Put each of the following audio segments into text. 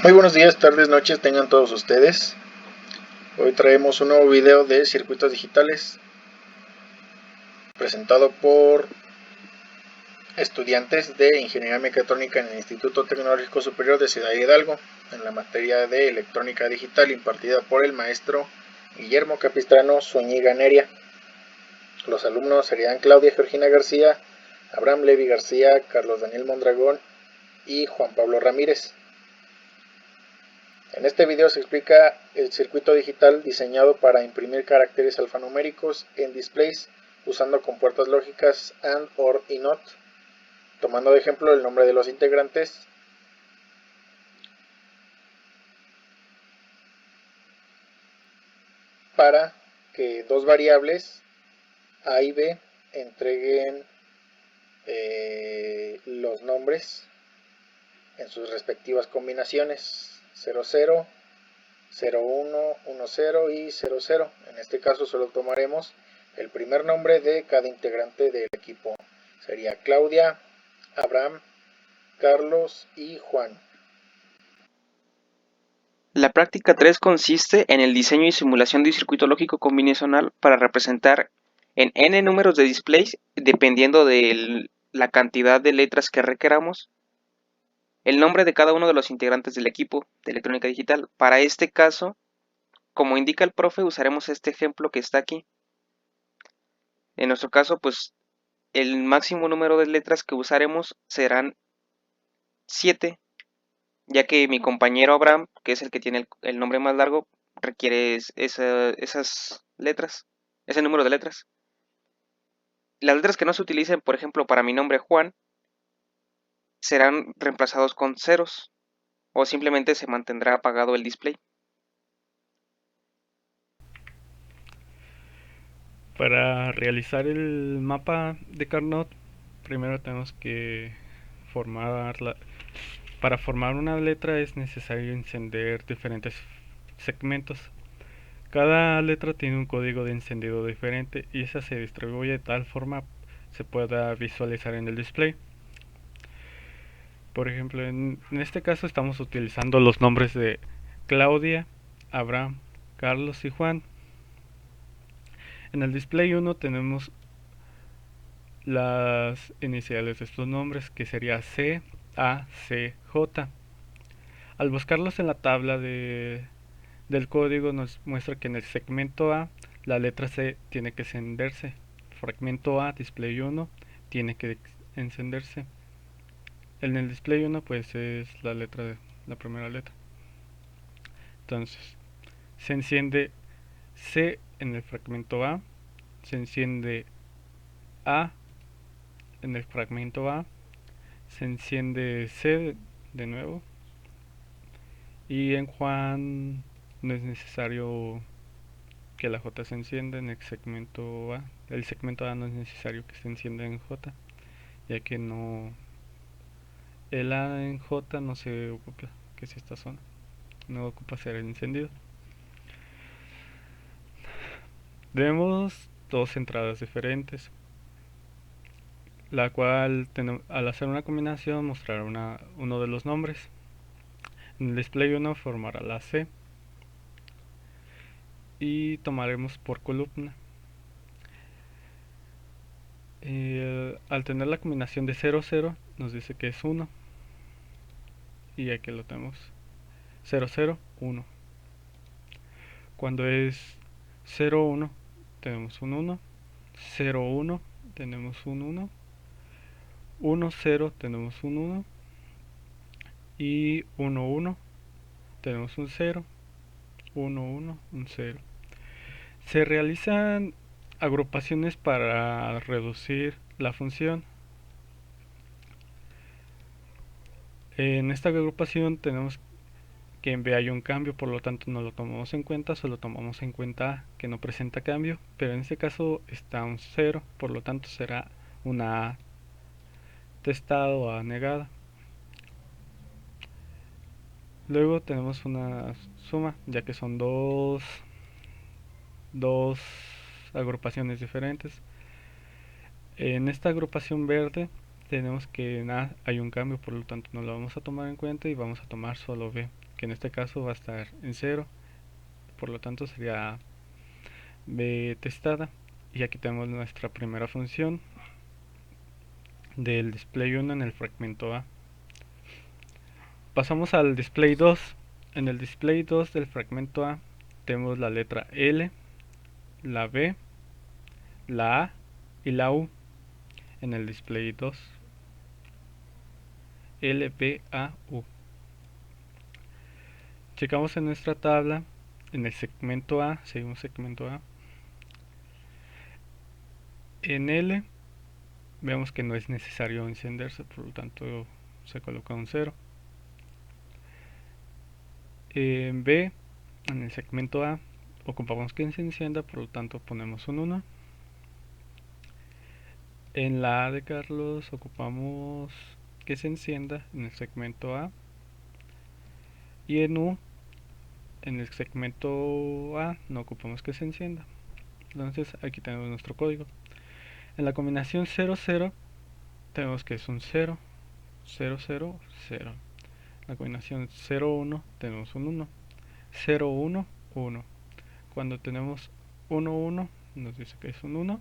Muy buenos días, tardes, noches tengan todos ustedes. Hoy traemos un nuevo video de circuitos digitales presentado por estudiantes de Ingeniería Mecatrónica en el Instituto Tecnológico Superior de Ciudad Hidalgo en la materia de Electrónica Digital impartida por el maestro Guillermo Capistrano Zúñiga Neria. Los alumnos serían Claudia Georgina García, Abraham Levi García, Carlos Daniel Mondragón y Juan Pablo Ramírez. En este video se explica el circuito digital diseñado para imprimir caracteres alfanuméricos en displays usando compuertas lógicas AND, OR y NOT, tomando de ejemplo el nombre de los integrantes, para que dos variables A y B entreguen los nombres en sus respectivas combinaciones 00, 01, 10 y 00. En este caso solo tomaremos el primer nombre de cada integrante del equipo. Sería Claudia, Abraham, Carlos y Juan. La práctica 3 consiste en el diseño y simulación de un circuito lógico combinacional para representar en n números de displays, dependiendo de la cantidad de letras que requeramos, el nombre de cada uno de los integrantes del equipo de electrónica digital. Para este caso, como indica el profe, usaremos este ejemplo que está aquí. En nuestro caso, pues el máximo número de letras que usaremos serán 7, ya que mi compañero Abraham, que es el que tiene el nombre más largo, requiere esas letras, ese número de letras. Las letras que no se utilicen, por ejemplo, para mi nombre Juan, serán reemplazados con ceros o simplemente se mantendrá apagado el display. Para realizar el mapa de Carnot, primero tenemos que formarla. Para formar una letra es necesario encender diferentes segmentos. Cada letra tiene un código de encendido diferente y esa se distribuye de tal forma se pueda visualizar en el display. Por ejemplo, en este caso estamos utilizando los nombres de Claudia, Abraham, Carlos y Juan. En el display 1 tenemos las iniciales de estos nombres, que sería C, A, C, J. Al buscarlos en la tabla del código nos muestra que en el segmento A la letra C tiene que encenderse. Fragmento A, display 1, tiene que encenderse. En el display 1 pues es la primera letra. Entonces, se enciende C en el fragmento A, se enciende A en el fragmento A, se enciende C de nuevo, y en Juan no es necesario que la J se encienda en el segmento A. El segmento A no es necesario que se encienda en J, ya que no, el A en J no se ocupa, que es esta zona, no ocupa ser encendido. Tenemos dos entradas diferentes, la cual al hacer una combinación mostrará uno de los nombres. En el display 1 formará la C y tomaremos por columna. Al tener la combinación de 0, 0 nos dice que es 1, y aquí lo tenemos, 0, 0, 1. Cuando es 0, 1 tenemos un 1, 0, 1 tenemos un 1, 1, 0 tenemos un 1 y 1, 1 tenemos un 0, 1, 1, un 0. Se realizan agrupaciones para reducir la función. En esta agrupación tenemos que en B hay un cambio, por lo tanto no lo tomamos en cuenta, solo tomamos en cuenta A, que no presenta cambio, pero en este caso está un 0, por lo tanto será una A testada o A negada. Luego tenemos una suma, ya que son dos agrupaciones diferentes. En esta agrupación verde tenemos que en A hay un cambio, por lo tanto no lo vamos a tomar en cuenta y vamos a tomar solo B, que en este caso va a estar en 0, por lo tanto sería B testada. Y aquí tenemos nuestra primera función del display 1 en el fragmento A. Pasamos al display 2. En el display 2 del fragmento A tenemos la letra L, la B, la A y la U. En el display 2, L, B, A, U. Checamos en nuestra tabla, en el segmento A, seguimos segmento A. En L vemos que no es necesario encenderse, por lo tanto se coloca un 0. En B, en el segmento A, ocupamos que se encienda, por lo tanto ponemos un 1. En la A de Carlos ocupamos que se encienda en el segmento A. Y en U, en el segmento A, no ocupamos que se encienda. Entonces aquí tenemos nuestro código. En la combinación 0, 0, tenemos que es un 0, 0, 0, 0. En la combinación 0, 1, tenemos un 1. 0, 1, 1. Cuando tenemos 1, 1, nos dice que es un 1.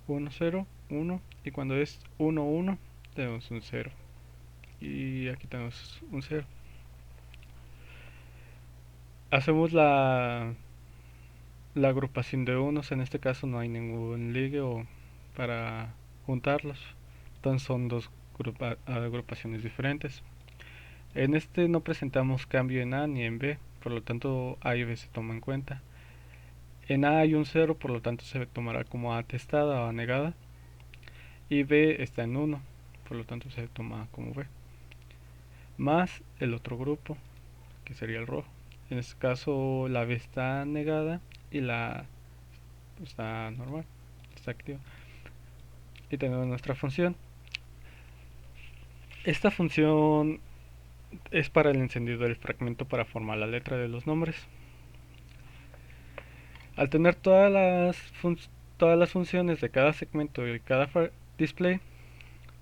1, 0, 1. Y cuando es 1, 1, tenemos un 0. Y aquí tenemos un 0. Hacemos la agrupación de unos. En este caso no hay ningún ligue para juntarlos, entonces son dos agrupaciones diferentes. En este no presentamos cambio en A ni en B, por lo tanto A y B se toman en cuenta. En A hay un 0, por lo tanto se tomará como A testada o A negada, y B está en 1, por lo tanto se toma como B, más el otro grupo, que sería el rojo. En este caso la B está negada y la A está normal, está activa. Y tenemos nuestra función. Esta función es para el encendido del fragmento para formar la letra de los nombres. Al tener todas las funciones de cada segmento y cada display,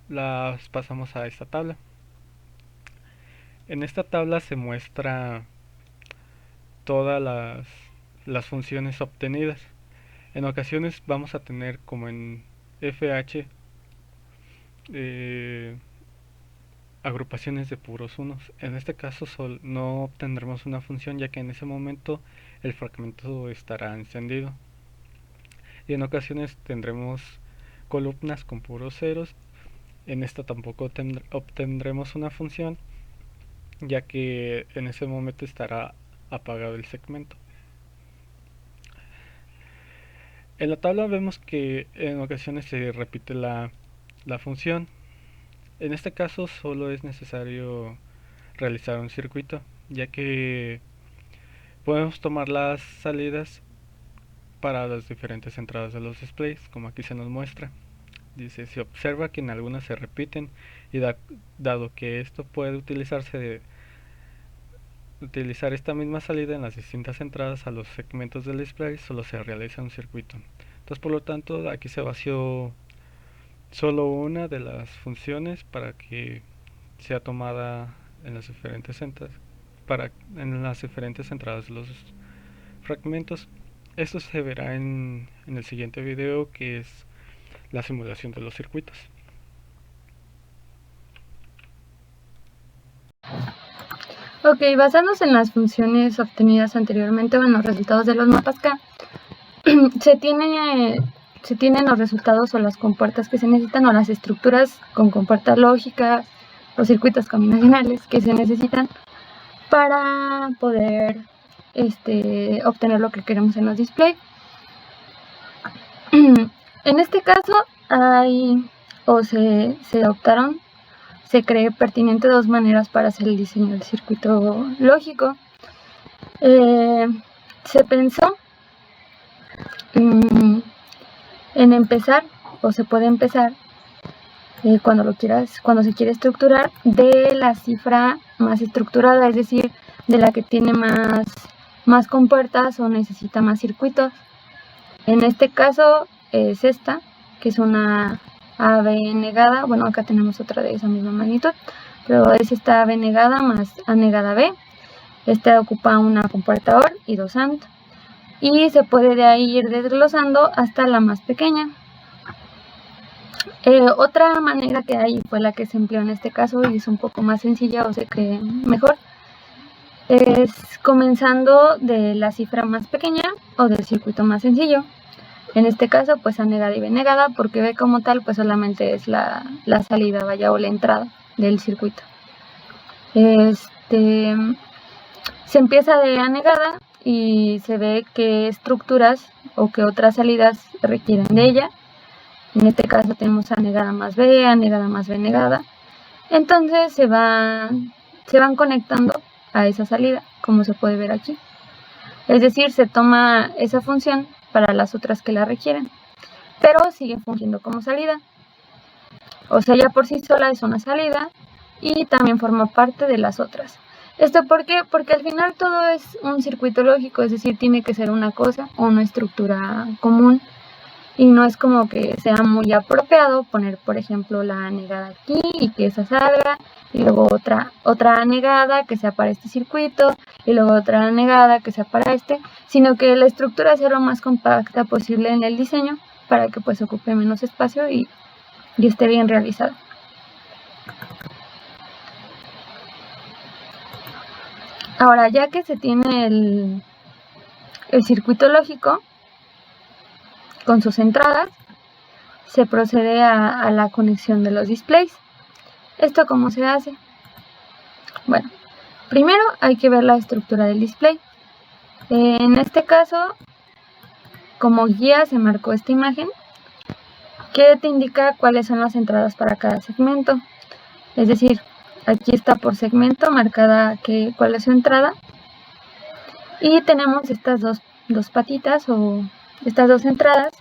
las pasamos a esta tabla. En esta tabla se muestra todas las funciones obtenidas. En ocasiones vamos a tener, como en FH, agrupaciones de puros unos. En este caso no obtendremos una función, ya que en ese momento el fragmento estará encendido. Y en ocasiones tendremos columnas con puros ceros. En esta tampoco obtendremos una función, ya que en ese momento estará apagado el segmento. En la tabla vemos que en ocasiones se repite la función. En este caso solo es necesario realizar un circuito, ya que podemos tomar las salidas para las diferentes entradas de los displays, como aquí se nos muestra. Dice, se observa que en algunas se repiten, y dado que esto puede utilizar esta misma salida en las distintas entradas a los segmentos del display, solo se realiza un circuito. Entonces, por lo tanto, aquí se vació solo una de las funciones para que sea tomada en las diferentes entradas de los fragmentos. Esto se verá en el siguiente video, que es la simulación de los circuitos. Ok, basándose en las funciones obtenidas anteriormente o en los resultados de los mapas K, se tienen los resultados o las compuertas que se necesitan, o las estructuras con compuertas lógicas, los circuitos combinacionales que se necesitan para poder obtener lo que queremos en los displays. En este caso se cree pertinente dos maneras para hacer el diseño del circuito lógico. Se pensó en empezar, o se puede empezar cuando se quiere estructurar, de la cifra más estructurada, es decir, de la que tiene más compuertas o necesita más circuitos. En este caso es esta, que es una AB negada, bueno, acá tenemos otra de esa misma magnitud, pero es esta AB negada más A negada B. Este ocupa una compuerta OR y 2 AND. Y se puede de ahí ir desglosando hasta la más pequeña. Otra manera que hay fue la que se empleó en este caso y es un poco más sencilla o se cree mejor. Es comenzando de la cifra más pequeña o del circuito más sencillo. En este caso, pues A negada y B negada, porque B como tal, pues solamente es la salida, vaya, o la entrada del circuito. Se empieza de A negada y se ve qué estructuras o qué otras salidas requieren de ella. En este caso tenemos A negada más B, A negada más B negada. Entonces se van conectando a esa salida, como se puede ver aquí. Es decir, se toma esa función para las otras que la requieren, pero sigue fungiendo como salida. O sea, ya por sí sola es una salida y también forma parte de las otras. ¿Esto por qué? Porque al final todo es un circuito lógico, es decir, tiene que ser una cosa o una estructura común. Y no es como que sea muy apropiado poner, por ejemplo, la A negada aquí y que esa salga, y luego otra A negada que sea para este circuito, y luego otra A negada que sea para este, sino que la estructura sea lo más compacta posible en el diseño para que pues ocupe menos espacio y esté bien realizado. Ahora, ya que se tiene el circuito lógico con sus entradas, se procede a la conexión de los displays. ¿Esto cómo se hace? Bueno, primero hay que ver la estructura del display. En este caso, como guía se marcó esta imagen que te indica cuáles son las entradas para cada segmento. Es decir, aquí está por segmento marcada cuál es su entrada. Y tenemos estas dos patitas o estas dos entradas,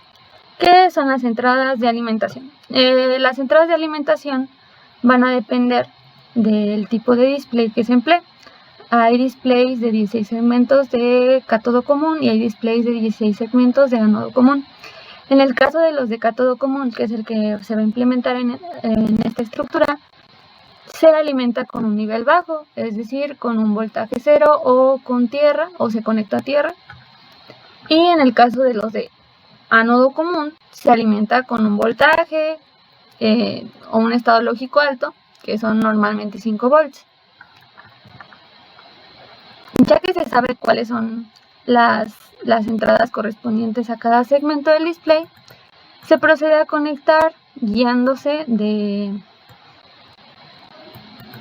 que son las entradas de alimentación. Las entradas de alimentación van a depender del tipo de display que se emplee. Hay displays de 16 segmentos de cátodo común y hay displays de 16 segmentos de ánodo común. En el caso de los de cátodo común, que es el que se va a implementar en esta estructura, se alimenta con un nivel bajo, es decir, con un voltaje cero o con tierra, o se conecta a tierra. Y en el caso de los de ánodo común, se alimenta con un voltaje o un estado lógico alto, que son normalmente 5 volts. Ya que se sabe cuáles son las entradas correspondientes a cada segmento del display, se procede a conectar guiándose de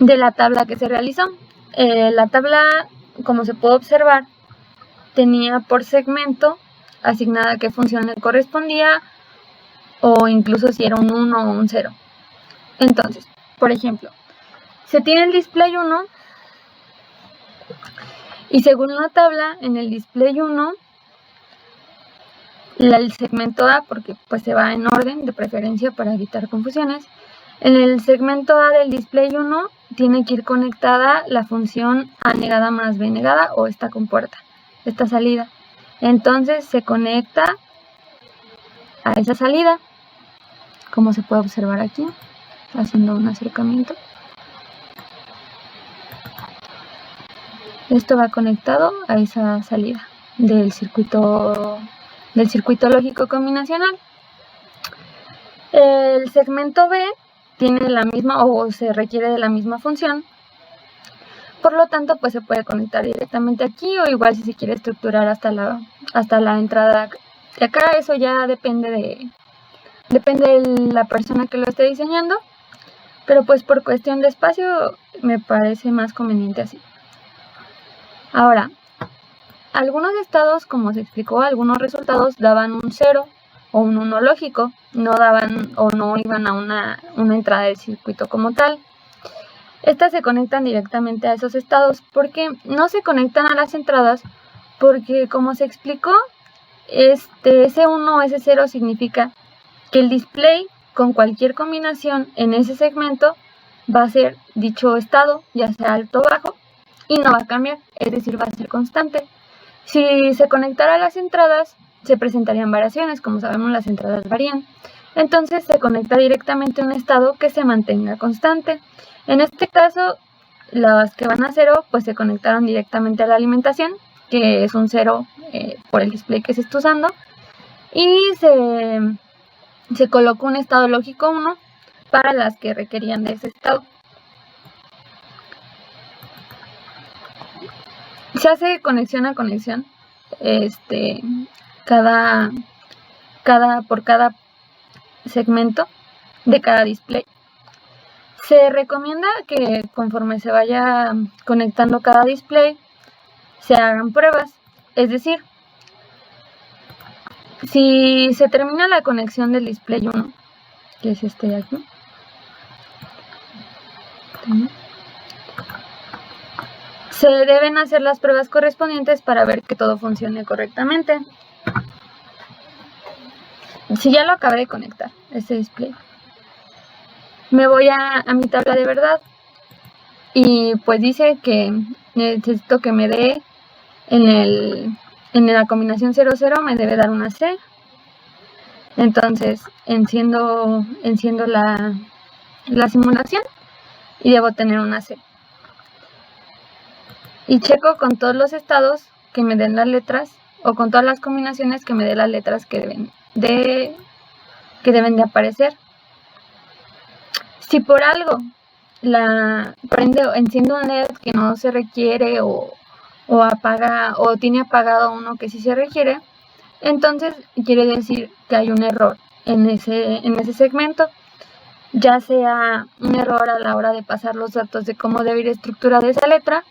la tabla que se realizó. La tabla, como se puede observar, tenía por segmento asignada qué función le correspondía o incluso si era un 1 o un 0. Entonces, por ejemplo, se tiene el display 1 y según la tabla, en el display 1, el segmento A, porque pues se va en orden de preferencia para evitar confusiones, en el segmento A del display 1 tiene que ir conectada la función A negada más B negada o esta compuerta, esta salida. Entonces se conecta a esa salida, como se puede observar aquí, haciendo un acercamiento. Esto va conectado a esa salida del circuito lógico combinacional. El segmento B tiene la misma o se requiere de la misma función. Por lo tanto, pues se puede conectar directamente aquí o igual si se quiere estructurar hasta la entrada de acá. Eso ya depende de la persona que lo esté diseñando. Pero pues por cuestión de espacio me parece más conveniente así. Ahora, algunos estados, como se explicó, algunos resultados daban un 0 o un 1 lógico. No daban o no iban a una entrada del circuito como tal. Estas se conectan directamente a esos estados porque no se conectan a las entradas porque, como se explicó, ese 1 o ese 0 significa que el display con cualquier combinación en ese segmento va a ser dicho estado, ya sea alto o bajo, y no va a cambiar, es decir, va a ser constante. Si se conectara a las entradas, se presentarían variaciones, como sabemos las entradas varían. Entonces se conecta directamente a un estado que se mantenga constante. En este caso, las que van a 0 pues se conectaron directamente a la alimentación, que es un 0 por el display que se está usando, y se colocó un estado lógico 1 para las que requerían de ese estado. Se hace conexión a conexión por cada segmento de cada display. Se recomienda que conforme se vaya conectando cada display se hagan pruebas, es decir, si se termina la conexión del display 1, que es este de aquí, se deben hacer las pruebas correspondientes para ver que todo funcione correctamente. Si ya lo acabé de conectar, este display, me voy a mi tabla de verdad y pues dice que necesito que me dé en la combinación 00 me debe dar una C. Entonces enciendo la simulación y debo tener una C. Y checo con todos los estados que me den las letras, o con todas las combinaciones que me den las letras que deben de aparecer. Si por algo enciende un LED que no se requiere o apaga o tiene apagado uno que sí se requiere, entonces quiere decir que hay un error en ese segmento, ya sea un error a la hora de pasar los datos de cómo debe ir estructurada esa letra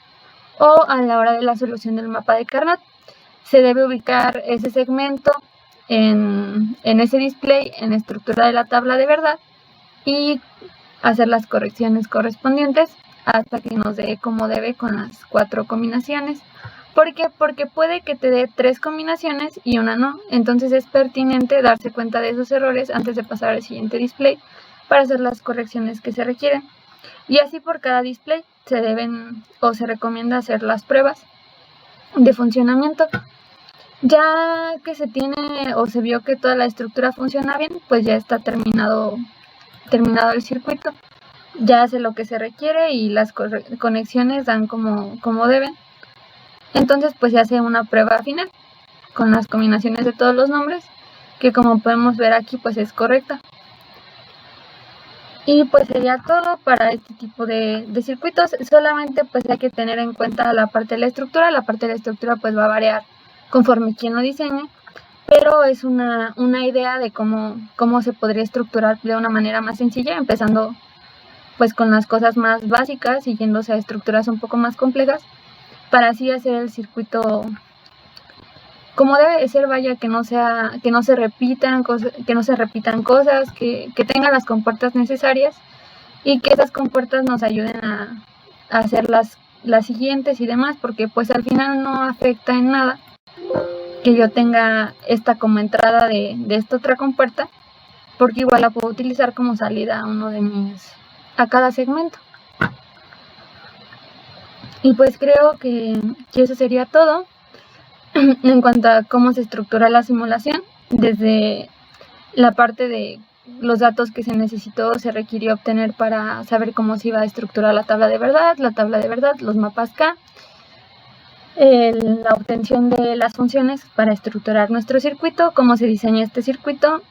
o a la hora de la solución del mapa de Carnot. Se debe ubicar ese segmento en ese display, en la estructura de la tabla de verdad, y hacer las correcciones correspondientes hasta que nos dé como debe con las 4 combinaciones. ¿Por qué? Porque puede que te dé 3 combinaciones y una no. Entonces es pertinente darse cuenta de esos errores antes de pasar al siguiente display para hacer las correcciones que se requieren. Y así por cada display se deben o se recomienda hacer las pruebas de funcionamiento. Ya que se tiene o se vio que toda la estructura funciona bien, pues ya está terminado el circuito. Ya hace lo que se requiere y las conexiones dan como deben. Entonces pues se hace una prueba final con las combinaciones de todos los nombres, que como podemos ver aquí pues es correcta. Y pues sería todo para este tipo de circuitos. Solamente pues hay que tener en cuenta la parte de la estructura. La parte de la estructura pues va a variar conforme quien lo diseñe, pero es una idea de cómo se podría estructurar de una manera más sencilla, empezando pues con las cosas más básicas y yéndose a estructuras un poco más complejas, para así hacer el circuito como debe de ser, vaya, que no se repitan cosas, que tengan las compuertas necesarias y que esas compuertas nos ayuden a hacer las siguientes y demás, porque pues al final no afecta en nada que yo tenga esta como entrada de esta otra compuerta, porque igual la puedo utilizar como salida a cada segmento. Y pues creo que eso sería todo en cuanto a cómo se estructura la simulación, desde la parte de los datos que se requirió obtener para saber cómo se iba a estructurar la tabla de verdad, los mapas K, la obtención de las funciones para estructurar nuestro circuito, cómo se diseña este circuito,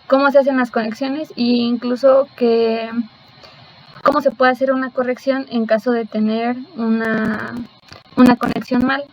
cómo se hacen las conexiones e incluso cómo se puede hacer una corrección en caso de tener una conexión mal.